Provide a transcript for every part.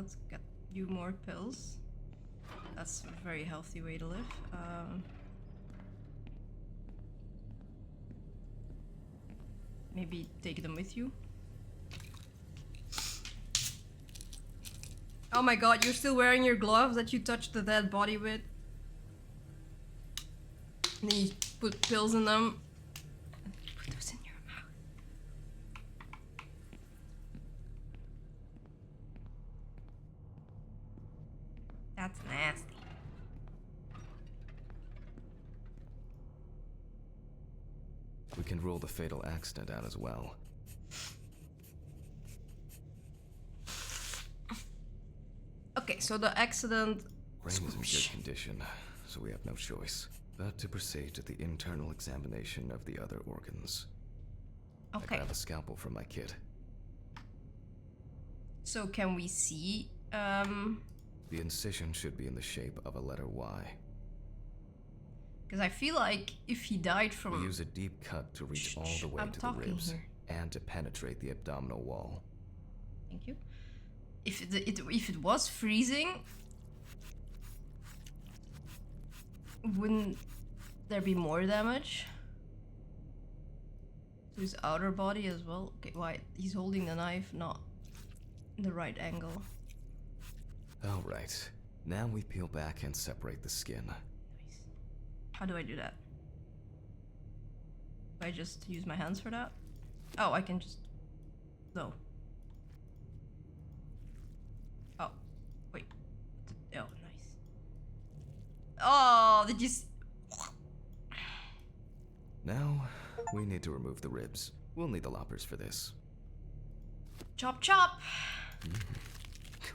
let's get you more pills. That's a very healthy way to live. Maybe take them with you. Oh my god, you're still wearing your gloves that you touched the dead body with. And then you put pills in them. Put those in your mouth. That's nasty. We can rule the fatal accident out as well. Okay, so the accident... Brain is in good condition, so we have no choice but to proceed to the internal examination of the other organs. Okay. I grab a scalpel from my kit. So can we see... The incision should be in the shape of a letter Y. Because I feel like if he died from... We use a deep cut to reach all the way to the ribs and to penetrate the abdominal wall. Thank you. If it was freezing, wouldn't there be more damage to his outer body as well? Okay, why he's holding the knife, not the right angle. All right. Now we peel back and separate the skin. Nice. How do I do that? Do I just use my hands for that? Oh, I can just... No. Oh, wait. Oh, nice. Oh, did you... Now, we need to remove the ribs. We'll need the loppers for this. Chop chop!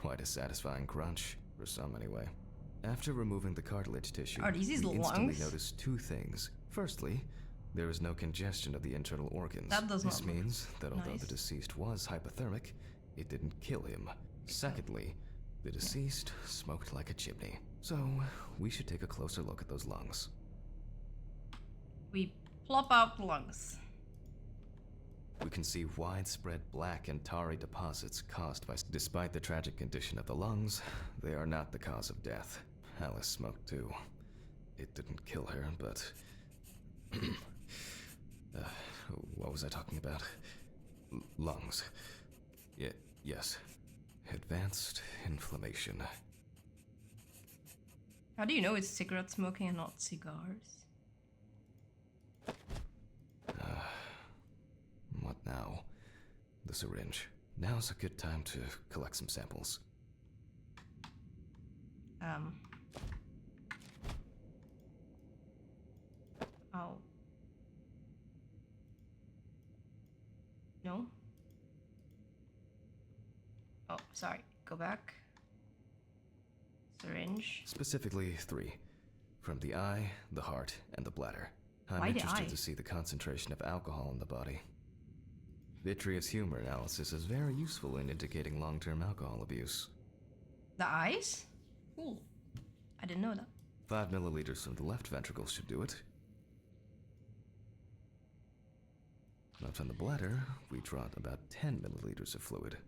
Quite a satisfying crunch, for some anyway. After removing the cartilage tissue, Are these his we instantly lungs? notice two things. Firstly, there is no congestion of the internal organs. That does this not look means that although nice. the deceased was hypothermic, it didn't kill him. Secondly, the deceased smoked like a chimney. So, we should take a closer look at those lungs. We plop out the lungs. We can see widespread black and tarry deposits caused by... Despite the tragic condition of the lungs, they are not the cause of death. Alice smoked too. It didn't kill her, but... what was I talking about? Lungs. Yes. Advanced inflammation. How do you know it's cigarette smoking and not cigars? What now? The syringe. Now's a good time to collect some samples. Oh. No? Oh, sorry. Go back. Syringe. Specifically 3. From the eye, the heart, and the bladder. I'm Why the interested eye? to see the concentration of alcohol in the body. Vitreous humor analysis is very useful in indicating long-term alcohol abuse. The eyes? Cool. I didn't know that. 5 milliliters from the left ventricle should do it. Now from the bladder, we draw about 10 milliliters of fluid.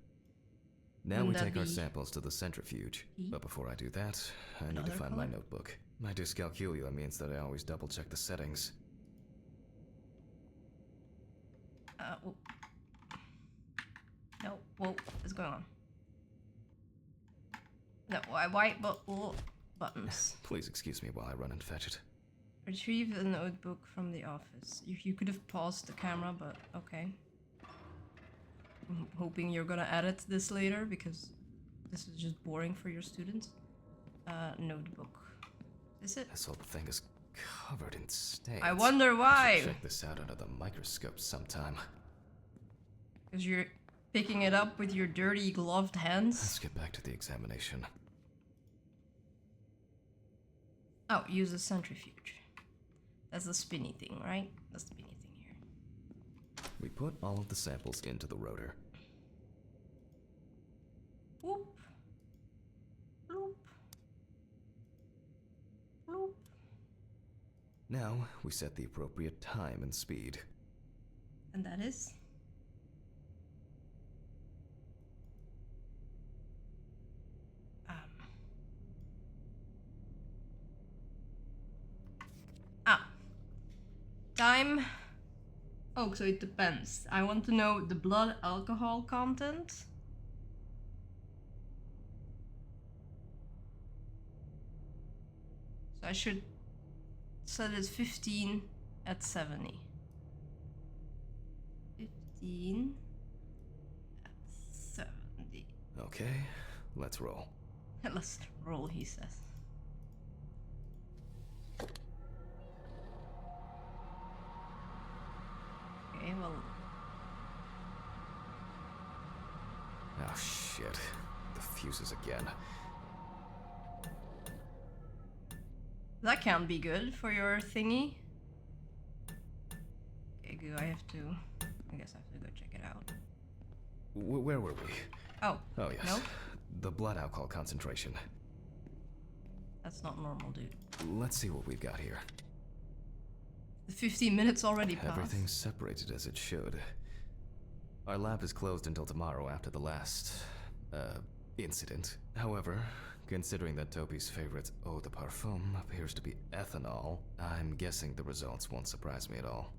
Now Wouldn't we that take our be samples to the centrifuge. E? But before I do that, I need to Another find color? my notebook. My dyscalculia means that I always double-check the settings. Whoa. No, whoa, what's going on? No, why, buttons. Please excuse me while I run and fetch it. Retrieve a notebook from the office. You could have paused the camera, but okay. I'm hoping you're gonna edit this later, because this is just boring for your students. Notebook. Is it? This whole thing is covered in stains. I wonder I why! should check this out under the microscope sometime. Because you're picking it up with your dirty gloved hands. Let's get back to the examination. Oh, use a centrifuge. That's the spinny thing, right? That's the spinny thing here. We put all of the samples into the rotor. Whoop. Bloop. Bloop. Now, we set the appropriate time and speed. And that is? Time. Oh, so it depends. I want to know the blood alcohol content. So I should set it 15 at 70. 15 at 70. Okay, let's roll. Let's roll, he says. Okay, well. Oh shit. The fuses again. That can't be good for your thingy. Okay, good. I guess I have to go check it out. Where were we? Oh. Oh yes. Nope. The blood alcohol concentration. That's not normal, dude. Let's see what we've got here. The 15 minutes already passed. Everything's separated as it should. Our lab is closed until tomorrow after the last, incident. However, considering that Toby's favorite eau de parfum appears to be ethanol, I'm guessing the results won't surprise me at all.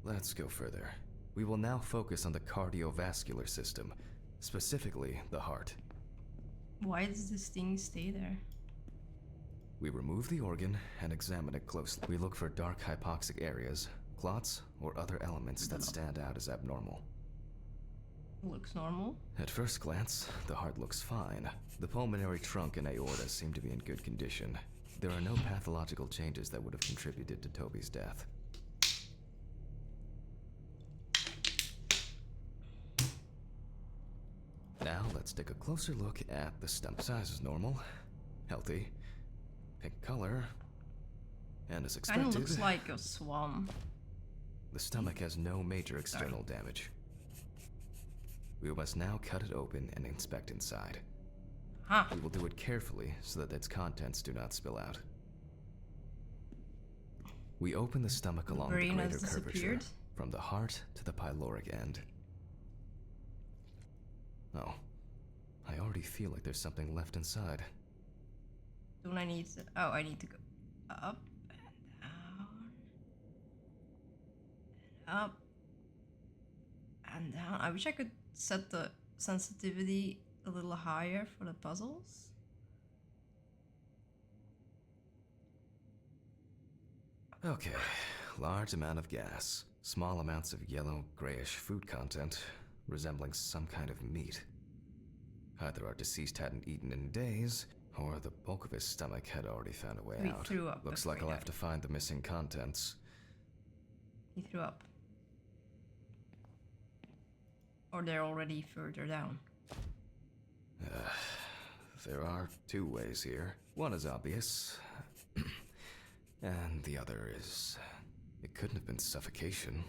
Let's go further. We will now focus on the cardiovascular system, specifically the heart. Why does this thing stay there? We remove the organ and examine it closely. We look for dark hypoxic areas, clots, or other elements that stand out as abnormal. Looks normal. At first glance, the heart looks fine. The pulmonary trunk and aorta seem to be in good condition. There are no pathological changes that would have contributed to Toby's death. Now let's take a closer look at the stomach. Size is normal, healthy, pink color, and as expected, Kinda looks like a swan. the stomach has no major external damage. We must now cut it open and inspect inside. Huh. We will do it carefully so that its contents do not spill out. We open the stomach along the brain has greater curvature, disappeared. from the heart to the pyloric end. Oh, I already feel like there's something left inside. Don't I need to... Oh, I need to go up and down. And up. And down. I wish I could set the sensitivity a little higher for the puzzles. Okay, large amount of gas, small amounts of yellow, grayish food content, resembling some kind of meat. Either our deceased hadn't eaten in days, or the bulk of his stomach had already found a way He out. threw up Looks before like he I'll have died. to find the missing contents. He threw up. Or they're already further down. There are two ways here. One is obvious, and the other is... It couldn't have been suffocation,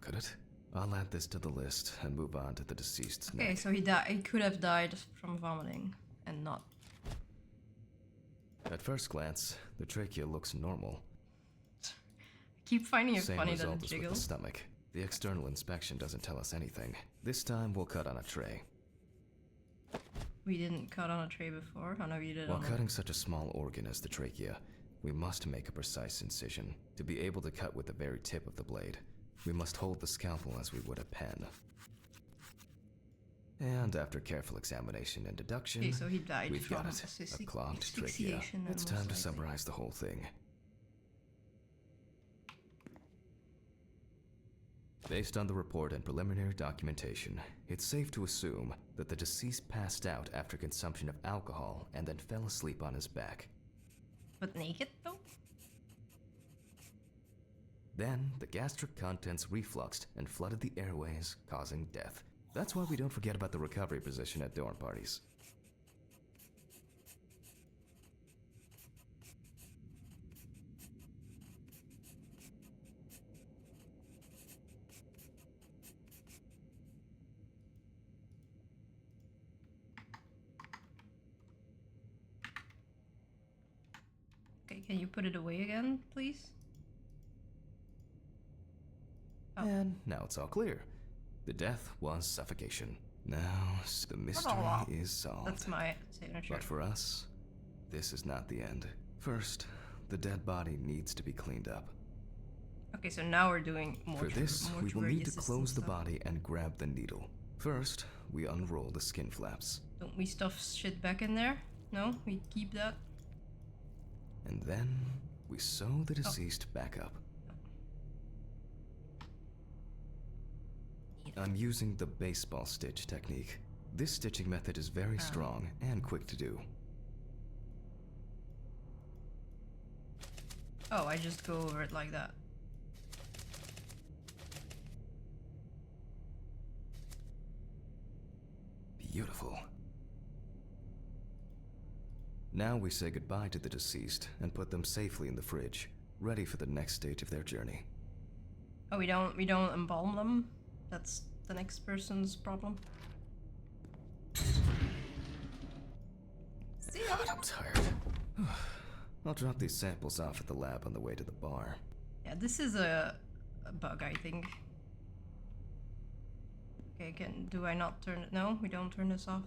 could it? I'll add this to the list and move on to the deceased's Okay, neck. so he could have died from vomiting and not. At first glance, the trachea looks normal. I keep finding it Same funny that result it as with the jiggles. stomach. The external inspection doesn't tell us anything. This time we'll cut on a tray. We didn't cut on a tray before. I know you did While on cutting such a small organ as the trachea, we must make a precise incision. To be able to cut with the very tip of the blade, we must hold the scalpel as we would a pen. And after careful examination and deduction, Okay, so he died we've from got it. A clogged trachea. asphyxiation. It's most time to likely. summarize the whole thing. Based on the report and preliminary documentation, it's safe to assume that the deceased passed out after consumption of alcohol and then fell asleep on his back. But naked though? Then, the gastric contents refluxed and flooded the airways, causing death. That's why we don't forget about the recovery position at dorm parties. Okay, can you put it away again, please? Oh. And now it's all clear. The death was suffocation. Now, the mystery is solved. That's my signature. But for us, this is not the end. First, the dead body needs to be cleaned up. Okay, so now we're doing For this, we will need to assistant close the stuff. body and grab the needle. First, we unroll the skin flaps. Don't we stuff shit back in there? No, we keep that. And then, we sew the deceased back up. I'm using the baseball stitch technique. This stitching method is very strong and quick to do. Oh, I just go over it like that. Beautiful. Now we say goodbye to the deceased and put them safely in the fridge, ready for the next stage of their journey. Oh, we don't embalm them? That's the next person's problem. See ya. God, I'm tired. I'll drop these samples off at the lab on the way to the bar. Yeah, this is a bug, I think. Okay, do I not turn it? No, we don't turn this off.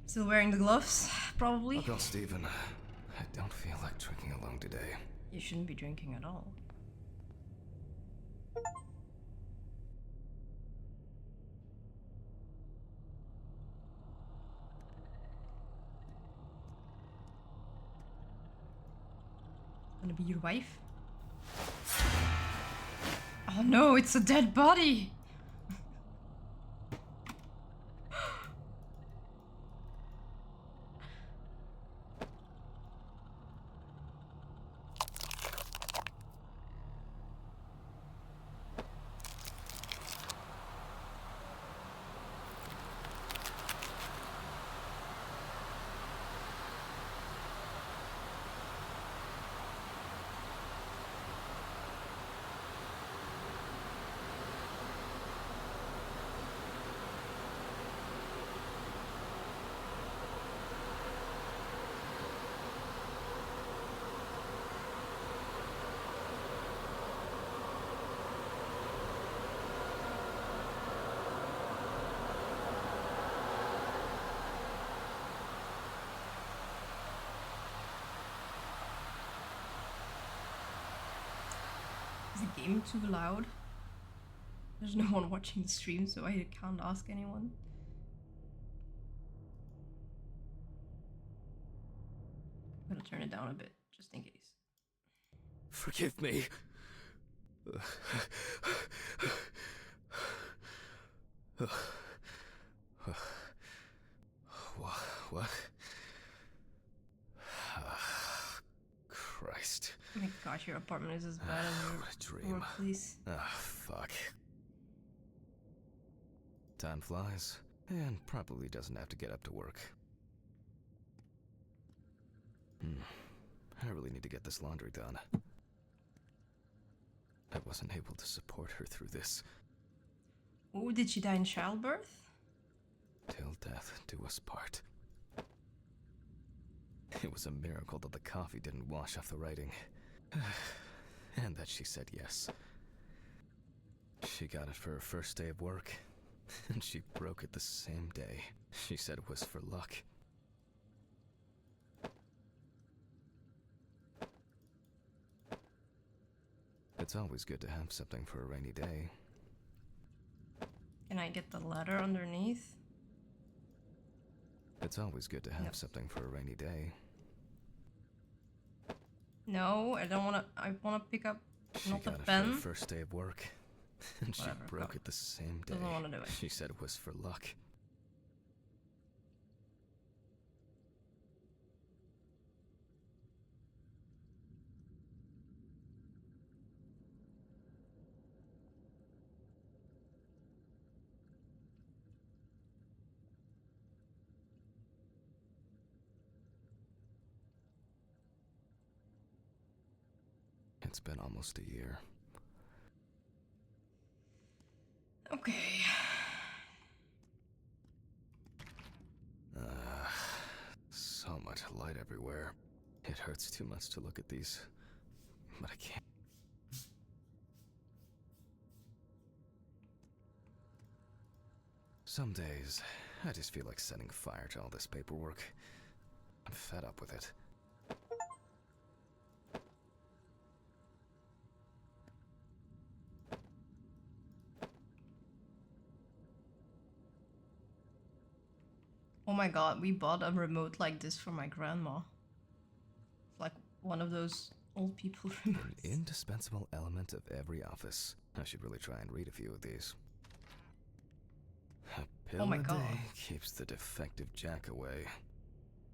Still wearing the gloves, probably. I'll call Steven. I don't feel like drinking alone today. You shouldn't be drinking at all. Gonna be your wife? Oh no, it's a dead body! Is the game too loud? There's no one watching the stream, so I can't ask anyone. I'm gonna turn it down a bit, just in case. Forgive me. What? Christ. Oh my gosh, your apartment is as bad as your What a dream. workplace. Fuck. Time flies, and probably doesn't have to get up to work. I really need to get this laundry done. I wasn't able to support her through this. Oh, did she die in childbirth? Till death do us part. It was a miracle that the coffee didn't wash off the writing. And that she said yes. She got it for her first day of work, and she broke it the same day. She said it was for luck. It's always good to have something for a rainy day. Can I get the letter underneath? It's always good to have No. something for a rainy day. No, I don't wanna. I wanna pick up She not the got it for pen. her first day of work, and she Whatever, broke go. it the same day. Doesn't wanna do it. She said it was for luck. It's been almost a year. Okay. So much light everywhere. It hurts too much to look at these, but I can't. Some days, I just feel like setting fire to all this paperwork. I'm fed up with it. Oh my god, we bought a remote like this for my grandma. It's like one of those old people An remotes. indispensable element of every office. I should really try and read a few of these. A pill Oh my a God. day keeps the defective Jack away.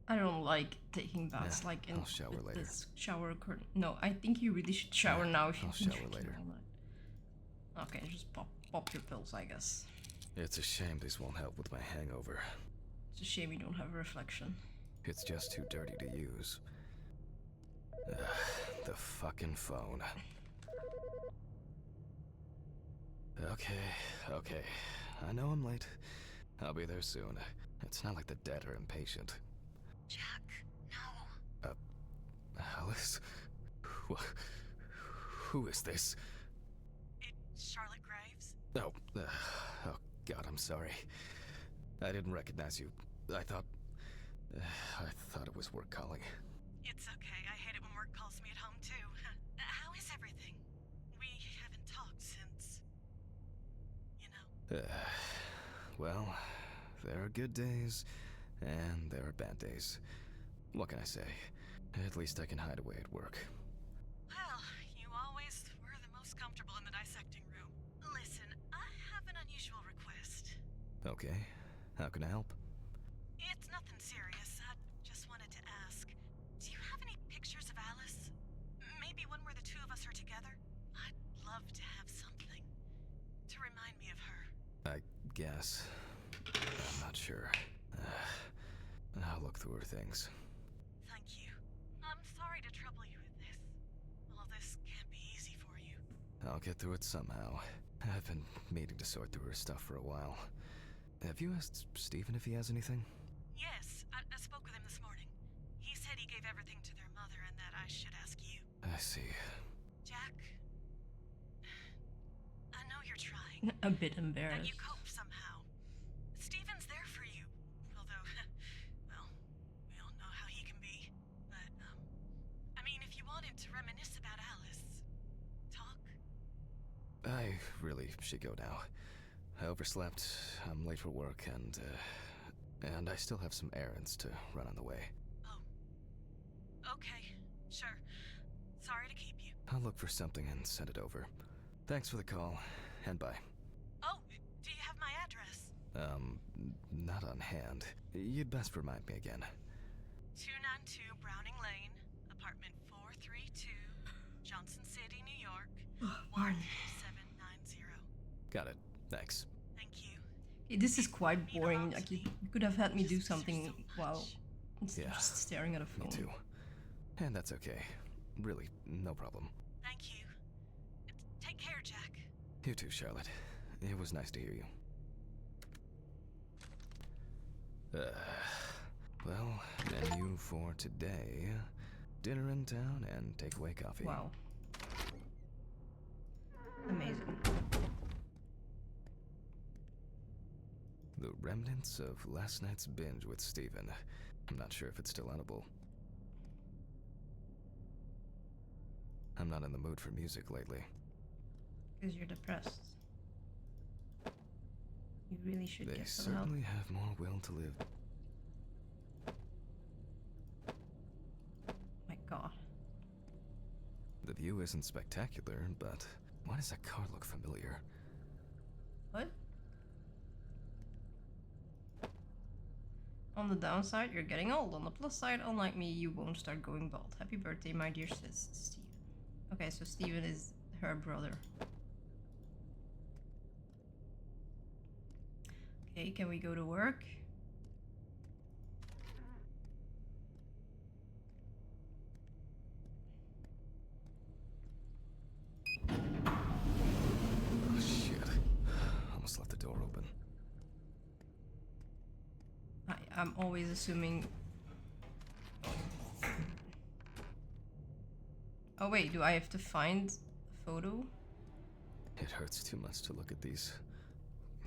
I don't like taking baths Yeah, like in I'll shower with later. this shower curtain. No, I think you really should shower Yeah, now if I'll you've been shower drinking later. all night. Okay, just pop your pills, I guess. It's a shame these won't help with my hangover. It's a shame you don't have a reflection. It's just too dirty to use. Ugh, the fucking phone. Okay. I know I'm late. I'll be there soon. It's not like the dead are impatient. Jack, no. Alice? Who is this? It's Charlotte Graves. Oh God, I'm sorry. I didn't recognize you. I thought it was work calling. It's okay. I hate it when work calls me at home, too. How is everything? We haven't talked since... you know. Well, there are good days, and there are bad days. What can I say? At least I can hide away at work. Well, you always were the most comfortable in the dissecting room. Listen, I have an unusual request. Okay, how can I help? It's nothing serious. I just wanted to ask. Do you have any pictures of Alice? Maybe one where the two of us are together? I'd love to have something to remind me of her. I guess. I'm not sure. I'll look through her things. Thank you. I'm sorry to trouble you with this. All this can't be easy for you. I'll get through it somehow. I've been meaning to sort through her stuff for a while. Have you asked Stephen if he has anything? Yes, I spoke with him this morning. He said he gave everything to their mother and that I should ask you. I see. Jack, I know you're trying. A bit That embarrassed. you cope somehow. Stephen's there for you. Although, well, we all know how he can be. But, I mean, if you wanted to reminisce about Alice, talk. I really should go now. I overslept, I'm late for work, and I still have some errands to run on the way. Oh. Okay, sure. Sorry to keep you. I'll look for something and send it over. Thanks for the call, and bye. Oh, do you have my address? Not on hand. You'd best remind me again. 292 Browning Lane, apartment 432, Johnson City, New York, 13790. Got it. Thanks. Thank you. Okay, this is quite Mean a boring. lot Like to you me. could have had me do Just 'cause you're something so while much. instead of Yeah, just staring at a Me phone. too. And that's okay. Really, no problem. Thank you. Take care, Jack. You too, Charlotte. It was nice to hear you. Well, menu for today. Dinner in town and takeaway coffee. Wow. Amazing. The remnants of last night's binge with Stephen. I'm not sure if it's still edible. I'm not in the mood for music lately. Because you're depressed. You really should They get some help. certainly have more will to live. My god. The view isn't spectacular, but why does that car look familiar? What? On the downside, you're getting old. On the plus side, unlike me, you won't start going bald. Happy birthday, my dear sis, Steven. Okay, so Steven is her brother. Okay, can we go to work? Oh shit. Almost left the door open. I'm always assuming... Oh wait, do I have to find a photo? It hurts too much to look at these,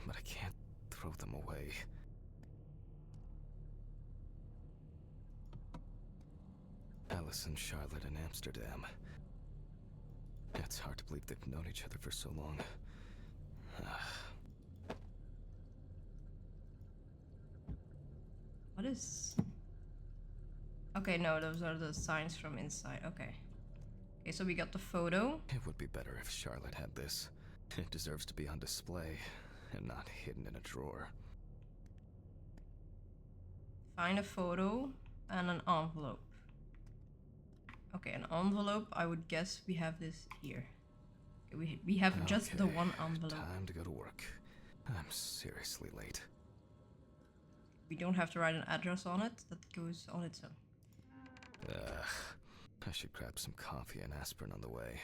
but I can't throw them away. Alice and Charlotte in Amsterdam. It's hard to believe they've known each other for so long. What is... Okay, no, those are the signs from inside. Okay. Okay, so we got the photo. It would be better if Charlotte had this. It deserves to be on display and not hidden in a drawer. Find a photo and an envelope. Okay, an envelope, I would guess we have this here. Okay, we have just the one envelope. Time to go to work. I'm seriously late. We don't have to write an address on it, that goes on its own. I should grab some coffee and aspirin on the way.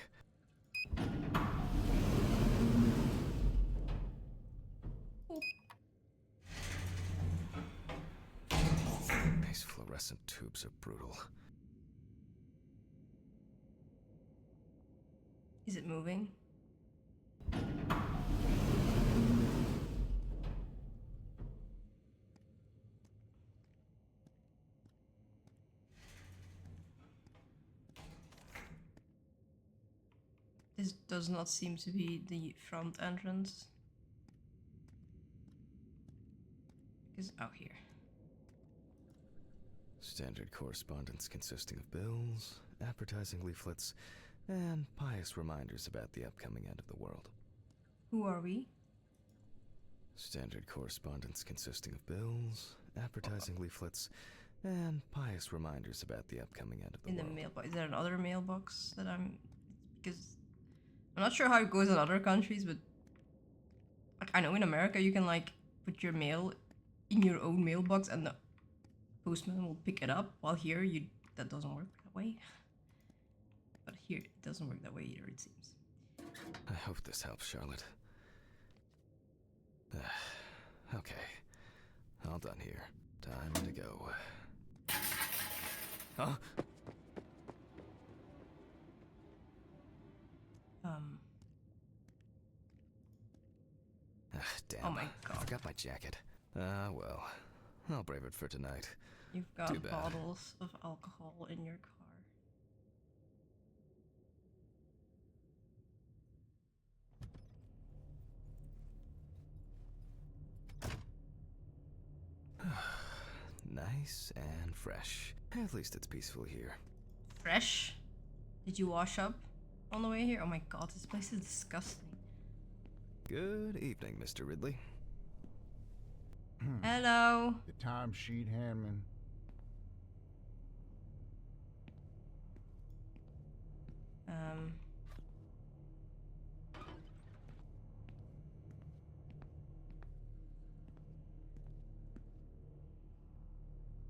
These fluorescent tubes are brutal. Is it moving? This does not seem to be the front entrance. Is out here. Standard correspondence consisting of bills, advertising leaflets, and pious reminders about the upcoming end of the world. Who are we? Standard correspondence consisting of bills, advertising leaflets, and pious reminders about the upcoming end of the world. In the mailbox. Is there another mailbox that I'm... Because... I'm not sure how it goes in other countries, but... Like, I know in America you can, like, put your mail in your own mailbox and the postman will pick it up, while here, that doesn't work that way. But here, it doesn't work that way either, it seems. I hope this helps, Charlotte. Okay. All done here. Time to go. Huh? Damn. Oh my god. I forgot my jacket. Well. I'll brave it for tonight. You've got Too bad. bottles of alcohol in your car. Nice and fresh. At least it's peaceful here. Fresh? Did you wash up on the way here? Oh my god, this place is disgusting. Good evening, Mr. Ridley. Hello. The timesheet handman.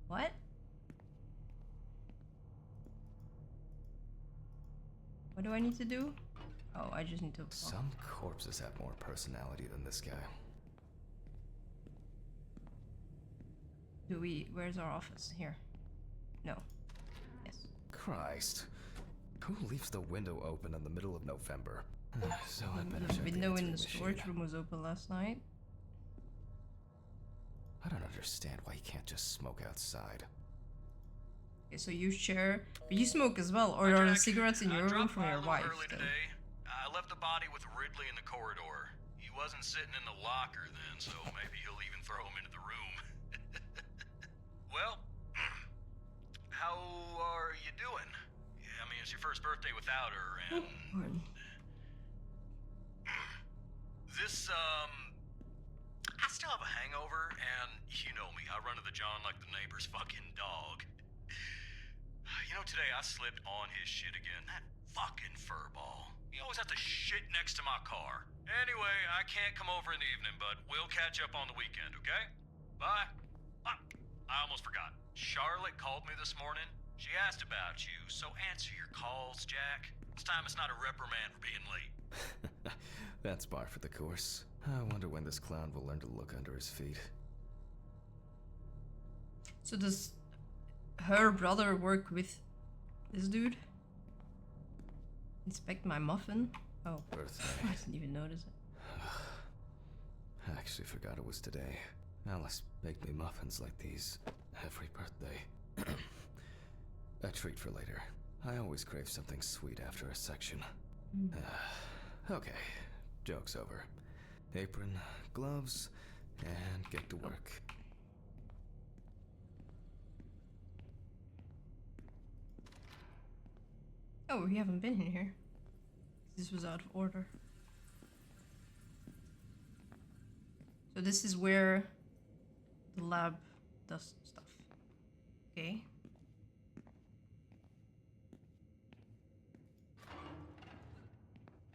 What? What do I need to do? Oh, I just need to... Some corpses have more personality than this guy. Where's our office? Here. No. Yes. Christ. Who leaves the window open in the middle of November? So I better The check window in the answering storage machine. room was open last night. I don't understand why you can't just smoke outside. Okay, so you share... But you smoke as well, or are the cigarettes in your room from your wife? Early then? today. I left the body with Ridley in the corridor. He wasn't sitting in the locker then, so maybe he'll even throw him into the room. Well, how are you doing? Yeah, I mean, it's your first birthday without her, and... Pardon. This, I still have a hangover, and you know me, I run to the John like the neighbor's fucking dog. You know, today I slipped on his shit again. That fucking furball. He always has to shit next to my car. Anyway, I can't come over in the evening, but we'll catch up on the weekend, okay? Bye. I almost forgot. Charlotte called me this morning. She asked about you, so answer your calls, Jack. This time it's not a reprimand for being late. That's par for the course. I wonder when this clown will learn to look under his feet. So does her brother work with this dude? Inspect my muffin? Oh, I Birthday. didn't even notice it. I actually forgot it was today. Alice baked me muffins like these every birthday. A treat for later. I always crave something sweet after a section. Okay, joke's over. Apron, gloves, and get to work. Oh, we haven't been in here. This was out of order. So this is where the lab does stuff. Okay.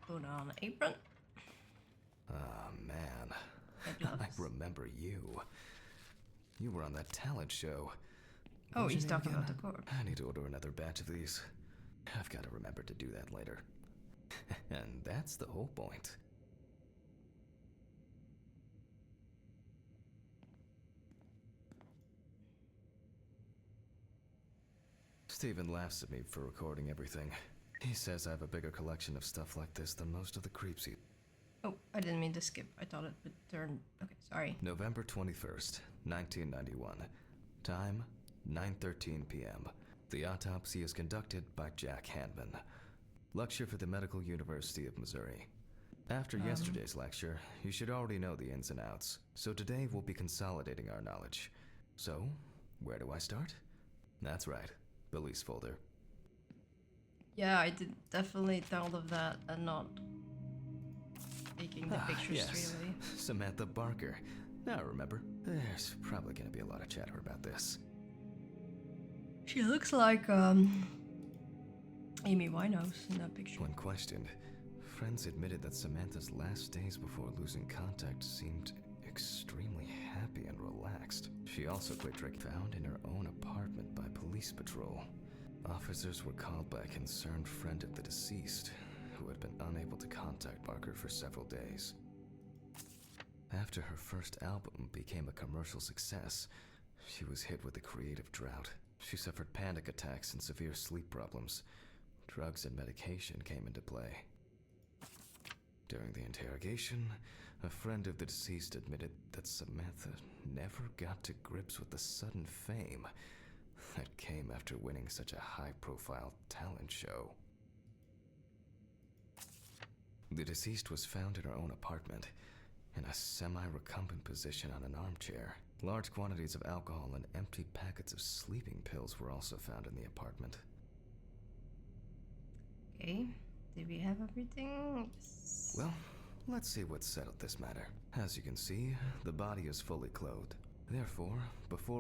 Put on an apron. Ah, man. And gloves. I remember you. You were on that talent show. Oh, What was he's your name talking about the again? corpse. I need to order another batch of these. I've got to remember to do that later. And that's the whole point. Steven laughs at me for recording everything. He says I have a bigger collection of stuff like this than most of the creeps he... Oh, I didn't mean to skip. I thought it would turn. Okay, sorry. November 21st, 1991. Time, 9:13 p.m. The autopsy is conducted by Jack Hanman. Lecture for the Medical University of Missouri. After yesterday's lecture, you should already know the ins and outs, so today we'll be consolidating our knowledge. So, where do I start? That's right, police folder. Yeah, I did definitely thought of that and not taking the pictures yes. straight away. Samantha Barker. Now remember, there's probably gonna be a lot of chatter about this. She looks like Amy Winehouse in that picture. When questioned, friends admitted that Samantha's last days before losing contact seemed extremely happy and relaxed. She also quit drinking, found in her own apartment by police patrol. Officers were called by a concerned friend of the deceased, who had been unable to contact Barker for several days. After her first album became a commercial success, she was hit with a creative drought. She suffered panic attacks and severe sleep problems. Drugs and medication came into play. During the interrogation, a friend of the deceased admitted that Samantha never got to grips with the sudden fame that came after winning such a high-profile talent show. The deceased was found in her own apartment, in a semi-recumbent position on an armchair. Large quantities of alcohol and empty packets of sleeping pills were also found in the apartment. Okay, did we have everything? Yes. Well, let's see what settled this matter. As you can see, the body is fully clothed. Therefore, before